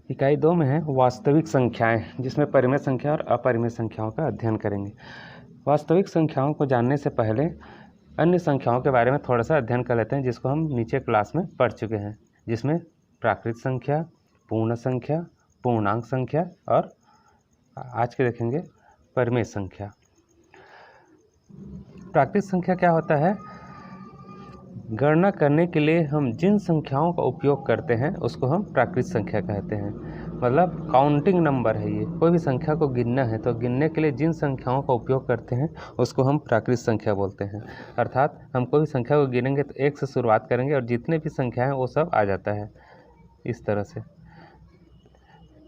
इकाई 2 में है वास्तविक संख्याएं, जिसमें परिमेय संख्या और अपरिमेय संख्याओं का अध्ययन करेंगे। वास्तविक संख्याओं को जानने से पहले अन्य संख्याओं के बारे में थोड़ा सा अध्ययन कर लेते हैं, जिसको हम नीचे क्लास में पढ़ चुके हैं, जिसमें प्राकृत संख्या, पूर्ण संख्या, पूर्णांक संख्या और आज के देखेंगे परिमेय संख्या। प्राकृत संख्या क्या होता है? गणना करने के लिए हम जिन संख्याओं का उपयोग करते हैं उसको हम प्राकृत संख्या कहते हैं। मतलब काउंटिंग नंबर है ये, कोई भी संख्या को गिनना है तो गिनने के लिए जिन संख्याओं का उपयोग करते हैं उसको हम प्राकृत संख्या बोलते हैं। अर्थात हम कोई भी संख्या को गिनेंगे तो 1 से शुरुआत करेंगे और जितने भी संख्या हैं वो सब आ जाता है इस तरह से।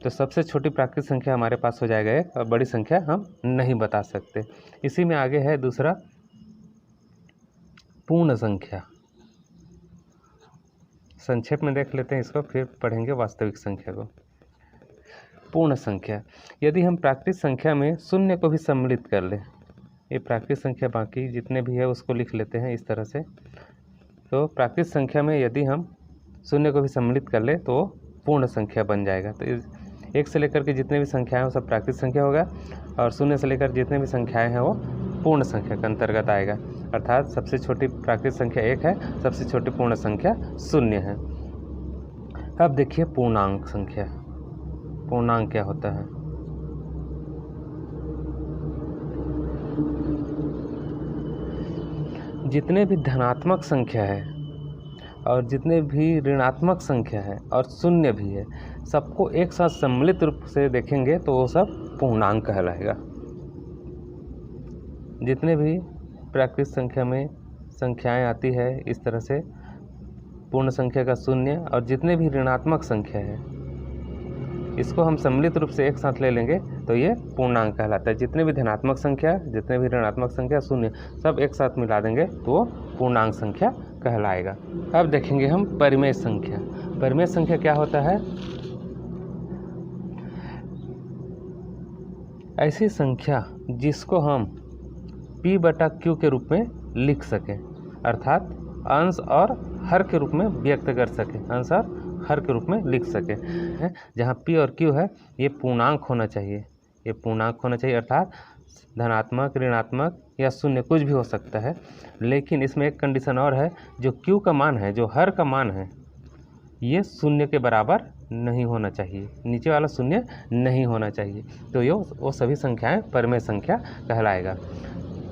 तो सबसे छोटी प्राकृत संख्या हमारे पास हो जाएगा 1 और बड़ी संख्या हम नहीं बता सकते। इसी में आगे है दूसरा पूर्ण संख्या। संक्षेप में देख लेते हैं इसको, फिर पढ़ेंगे वास्तविक संख्या को। पूर्ण संख्या, यदि हम प्राकृत संख्या में शून्य को भी सम्मिलित कर लें, ये प्राकृत संख्या बाकी जितने भी है उसको लिख लेते हैं इस तरह से। तो प्राकृत संख्या में यदि हम शून्य को भी सम्मिलित कर ले तो पूर्ण संख्या बन जाएगा। तो 1 से लेकर के जितने भी संख्याएं हैं वो सब प्राकृत संख्या होगा और शून्य से लेकर जितने भी संख्याएं हैं वो पूर्ण संख्या के अंतर्गत आएगा। अर्थात सबसे छोटी प्राकृत संख्या 1 है, सबसे छोटी पूर्ण संख्या 0 है। अब देखिए पूर्णांक संख्या। पूर्णांक क्या होता है? जितने भी धनात्मक संख्या है और जितने भी ऋणात्मक संख्या है और शून्य भी है, सबको एक साथ सम्मिलित रूप से देखेंगे तो वो सब पूर्णांक कहलाएगा। जितने भी प्राकृत संख्या में संख्याएं आती है इस तरह से, पूर्ण संख्या का 0 और जितने भी ऋणात्मक संख्या है इसको हम सम्मिलित रूप से एक साथ ले लेंगे तो ये पूर्णांक कहलाता है। जितने भी धनात्मक संख्या, जितने भी ऋणात्मक संख्या, 0 सब एक साथ मिला देंगे तो वो पूर्णांक संख्या कहलाएगा। अब देखेंगे हम परिमेय संख्या। परिमेय संख्या क्या होता है? ऐसी संख्या जिसको हम P/Q के रूप में लिख सकें, अर्थात अंश और हर के रूप में व्यक्त कर सकें, अंश और हर के रूप में लिख सकें। जहाँ P और Q है ये पूर्णांक होना चाहिए, ये पूर्णांक होना चाहिए, अर्थात धनात्मक, ऋणात्मक या शून्य कुछ भी हो सकता है। लेकिन इसमें एक कंडीशन और है, जो Q का मान है, जो हर का मान है, ये 0 के बराबर नहीं होना चाहिए, नीचे वाला 0 नहीं होना चाहिए। तो ये वो सभी संख्याएं परिमेय संख्या कहलाएगा।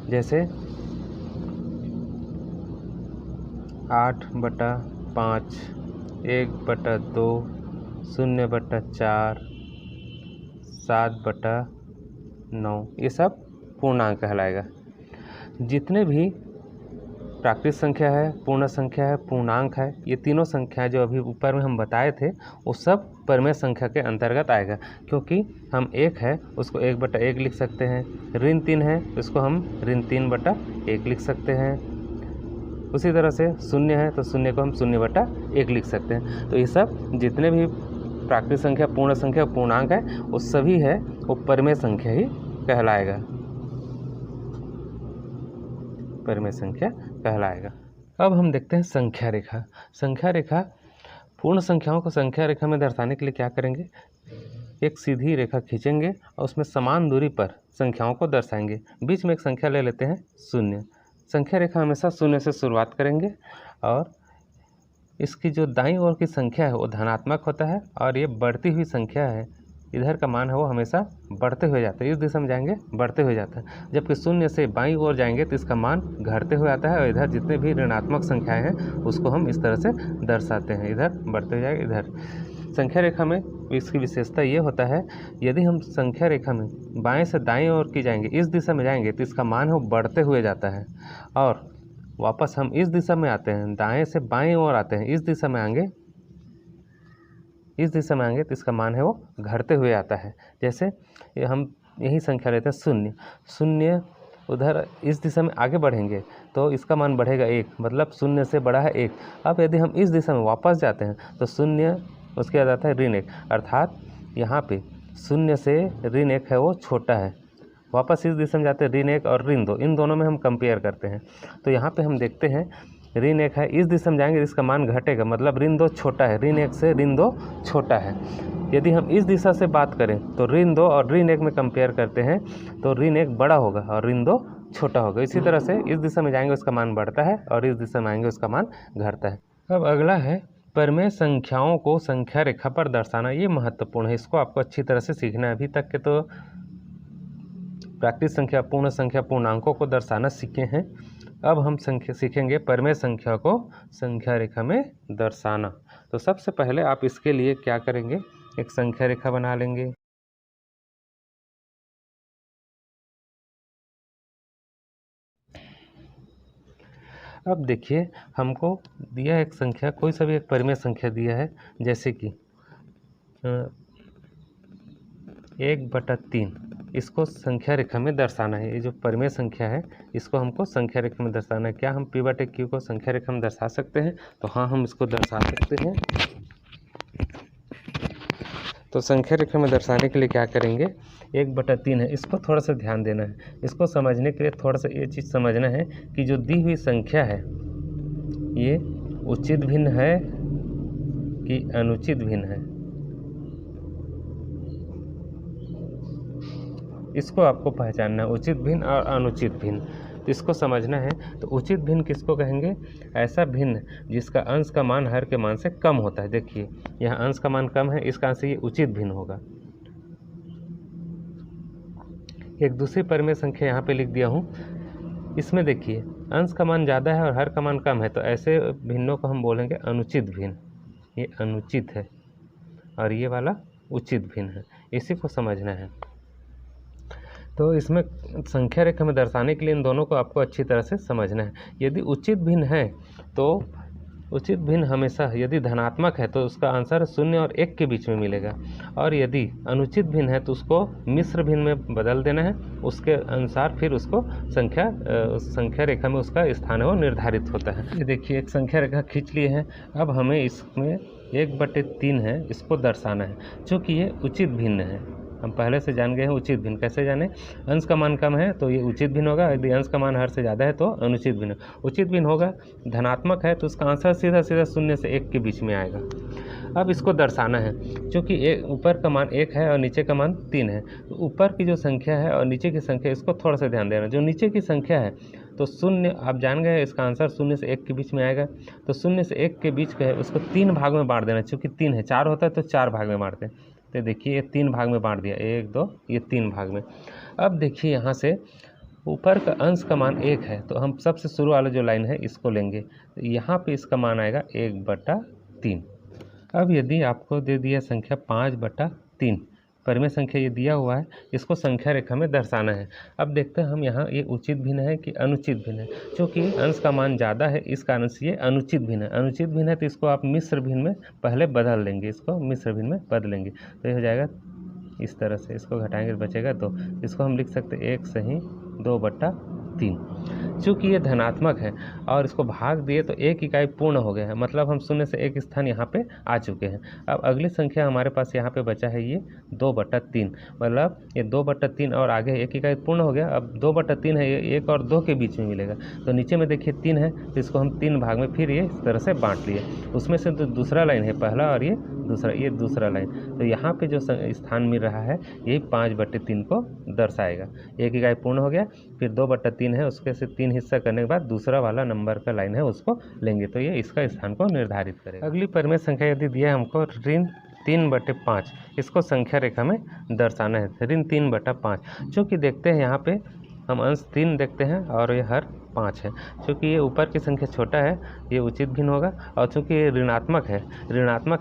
जैसे 8/5, 1/2, 0/4, 7/9, ये सब पूर्णांक कहलाएगा। जितने भी प्राकृत संख्या है, पूर्ण संख्या है, पूर्णांक है, ये तीनों संख्याएं जो अभी ऊपर में हम बताए थे वो सब परिमेय संख्या के अंतर्गत आएगा। क्योंकि हम 1 है उसको 1/1 लिख सकते हैं, ऋण 3 है उसको हम ऋण 3/1 लिख सकते हैं। उसी तरह से 0 है तो 0 को हम 0/1 लिख सकते हैं। तो ये सब जितने भी प्राकृत संख्या, पूर्ण संख्या, पूर्णांक है वो सभी है वो परिमेय संख्या ही कहलाएगा, परिमेय संख्या कहलाएगा। अब हम देखते हैं संख्या रेखा। संख्या रेखा, पूर्ण संख्याओं को संख्या रेखा में दर्शाने के लिए क्या करेंगे? एक सीधी रेखा खींचेंगे और उसमें समान दूरी पर संख्याओं को दर्शाएंगे। बीच में एक संख्या ले लेते हैं 0। संख्या रेखा हमेशा 0 से शुरुआत करेंगे और इसकी जो दाईं ओर की संख्या है वो धनात्मक होता है और ये बढ़ती हुई संख्या है, इधर का मान है वो हमेशा बढ़ते हुए जाता है, इस दिशा में जाएंगे बढ़ते हुए जाता है। जबकि 0 से बाईं ओर जाएंगे तो इसका मान घटते हुए आता है और इधर जितने भी ऋणात्मक संख्याएं हैं उसको हम इस तरह से दर्शाते हैं, इधर बढ़ते हुए जाएगा इधर। संख्या रेखा में इसकी विशेषता ये होता है, यदि हम संख्या रेखा में बाएं से दाएं ओर की जाएंगे, इस दिशा में जाएंगे तो इसका मान है वो बढ़ते हुए जाता है और वापस हम इस दिशा में आते हैं, दाएं से बाएं ओर आते हैं, इस दिशा में आएंगे, इस दिशा में आएंगे तो इसका मान है वो घटते हुए आता है। जैसे हम यही संख्या लेते हैं 0, 0 उधर इस दिशा में आगे बढ़ेंगे तो इसका मान बढ़ेगा 1, मतलब 0 से बड़ा है 1। अब यदि हम इस दिशा में वापस जाते हैं तो 0 उसके बाद आता है ऋण 1, अर्थात यहाँ पे 0 से ऋण 1 है वो छोटा है। वापस इस दिशा में जाते हैं ऋण 1 और ऋण 2, इन दोनों में हम कंपेयर करते हैं तो यहाँ पे हम देखते हैं ऋण 1 है, इस दिशा में जाएंगे इसका मान घटेगा, मतलब ऋण 2 छोटा है, ऋण 1 से ऋण 2 छोटा है। यदि हम इस दिशा से बात करें तो ऋण 2 और ऋण 1 में कंपेयर करते हैं तो ऋण 1 बड़ा होगा और ऋण 2 छोटा होगा। इसी तरह से इस दिशा में जाएंगे उसका मान बढ़ता है और इस दिशा में आएंगे उसका मान घटता है। अब अगला है परिमेय संख्याओं को संख्या रेखा पर दर्शाना। ये महत्वपूर्ण है, इसको आपको अच्छी तरह से सीखना है। अभी तक के तो प्राकृत संख्या, पूर्ण संख्या, पूर्णांकों को दर्शाना सीखे हैं। अब हम सीखेंगे परिमेय संख्या को संख्या रेखा में दर्शाना। तो सबसे पहले आप इसके लिए क्या करेंगे, एक संख्या रेखा बना लेंगे। अब देखिए हमको दिया एक संख्या, कोई सा भी एक परिमेय संख्या दिया है, जैसे कि 1/3, इसको संख्या रेखा में दर्शाना है। ये जो परिमेय संख्या है इसको हमको संख्या रेखा में दर्शाना है। क्या हम P/Q को संख्या रेखा में दर्शा सकते हैं? तो हाँ, हम इसको दर्शा सकते हैं। तो संख्या रेखा में दर्शाने के लिए क्या करेंगे, 1/3 है, इसको थोड़ा सा ध्यान देना है। इसको समझने के लिए थोड़ा सा ये चीज़ समझना है कि जो दी हुई संख्या है ये उचित भिन्न है कि अनुचित भिन्न है, इसको आपको पहचानना है, उचित भिन्न और अनुचित भिन्न। तो इसको समझना है। तो उचित भिन्न किसको कहेंगे? ऐसा भिन्न जिसका अंश का मान हर के मान से कम होता है। देखिए यहाँ अंश का मान कम है, इसका अंश ये उचित भिन्न होगा। एक दूसरी परिमेय संख्या यहाँ पे लिख दिया हूँ। इसमें देखिए अंश का मान ज़्यादा है और हर का मान कम है, तो ऐसे भिन्नों को हम बोलेंगे अनुचित भिन्न। ये अनुचित है और ये वाला उचित भिन्न है, इसी को समझना है। तो इसमें संख्या रेखा में दर्शाने के लिए इन दोनों को आपको अच्छी तरह से समझना है। यदि उचित भिन्न है तो उचित भिन्न हमेशा यदि धनात्मक है तो उसका आंसर 0 और 1 के बीच में मिलेगा, और यदि अनुचित भिन्न है तो उसको मिश्र भिन्न में बदल देना है। उसके अनुसार फिर उसको संख्या रेखा में उसका स्थान है वो निर्धारित होता है। ये देखिए एक संख्या रेखा खींच लिए हैं। अब हमें इसमें 1/3 है, इसको दर्शाना है। चूँकि ये उचित भिन्न है, हम पहले से जान गए हैं उचित भिन्न कैसे जाने। अंश का मान कम है तो ये उचित भिन्न होगा, यदि अंश का मान हर से ज़्यादा है तो अनुचित भिन्न। उचित भिन्न होगा, धनात्मक है तो उसका आंसर सीधा 0 से 1 के बीच में आएगा। अब इसको दर्शाना है। क्योंकि ऊपर का मान 1 है और नीचे का मान 3 है, तो ऊपर की जो संख्या है और नीचे की संख्या, इसको थोड़ा सा ध्यान देना। जो नीचे की संख्या है तो 0, आप जान गए इसका आंसर 0 से 1 के बीच में आएगा। तो 0 से 1 के बीच का है उसको 3 भाग में बांट देना। चूँकि 3 है, 4 होता है तो 4 भाग में बांटते हैं। तो देखिए ये 3 भाग में बांट दिया, 1 2, ये 3 भाग में। अब देखिए यहाँ से ऊपर का अंश का मान 1 है तो हम सबसे शुरू वाला जो लाइन है इसको लेंगे, तो यहाँ पे इसका मान आएगा 1/3। अब यदि आपको दे दिया संख्या 5/3, परिमेय संख्या ये दिया हुआ है, इसको संख्या रेखा में दर्शाना है। अब देखते हैं हम यहाँ ये उचित भिन्न है कि अनुचित भिन्न है। क्योंकि अंश का मान ज़्यादा है इस कारण से ये अनुचित भिन्न है। अनुचित भिन्न है तो इसको आप मिश्र भिन्न में पहले बदल लेंगे, इसको मिश्र भिन्न में बदलेंगे तो ये हो जाएगा इस तरह से। इसको घटाएंगे तो बचेगा 2, इसको हम लिख सकते हैं 1 सही 2/3। चूँकि ये धनात्मक है और इसको भाग दिए तो 1 इकाई पूर्ण हो गया है, मतलब हम 0 से 1 स्थान यहाँ पे आ चुके हैं। अब अगली संख्या हमारे पास यहाँ पे बचा है ये 2/3, मतलब ये 2/3 और आगे 1 इकाई पूर्ण हो गया। अब 2/3 है, ये 1 और 2 के बीच में मिलेगा। तो नीचे में देखिए 3 है तो इसको हम 3 भाग में फिर ये इस तरह से बांट लिए। उसमें से तो दूसरा लाइन है, पहला और ये दूसरा लाइन। तो यहाँ पे जो स्थान मिल रहा है यही 5/3 को दर्शाएगा। 1 इकाई पूर्ण हो गया, फिर 2/3 है, उसके से 3 हिस्सा करने के बाद दूसरा वाला नंबर का लाइन है उसको लेंगे, तो ये इसका स्थान को निर्धारित करेगा। अगली परिमेय संख्या यदि दिया है हमको ऋण 3/5, इसको संख्या रेखा में दर्शाना है। ऋण 3/5, चूँकि देखते हैं यहाँ पे हम अंश 3 देखते हैं और ये हर 5 है। चूँकि ये ऊपर की संख्या छोटा है ये उचित भिन्न होगा, और चूँकि ये ऋणात्मक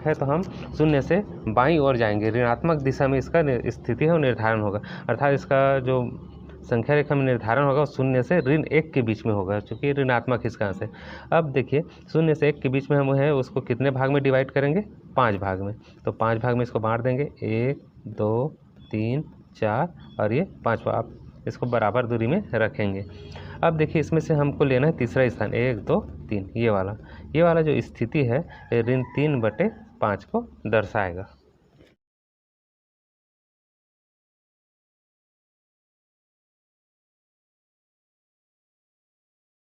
है तो हम 0 से बाईं ओर जाएंगे, ऋणात्मक दिशा में इसका स्थिति है वो निर्धारण होगा। अर्थात इसका जो संख्या रेखा में निर्धारण होगा 0 से ऋण 1 के बीच में होगा, चूँकि ऋणात्मक इसका अंश है। अब देखिए 0 से 1 के बीच में हम है उसको कितने भाग में डिवाइड करेंगे? 5 भाग में। तो 5 भाग में इसको बांट देंगे, 1 2 3 4 और ये 5वां, आप इसको बराबर दूरी में रखेंगे। अब देखिए इसमें से हमको लेना है तीसरा स्थान, 1 2 3, ये वाला जो स्थिति है ऋण 3/5 को दर्शाएगा।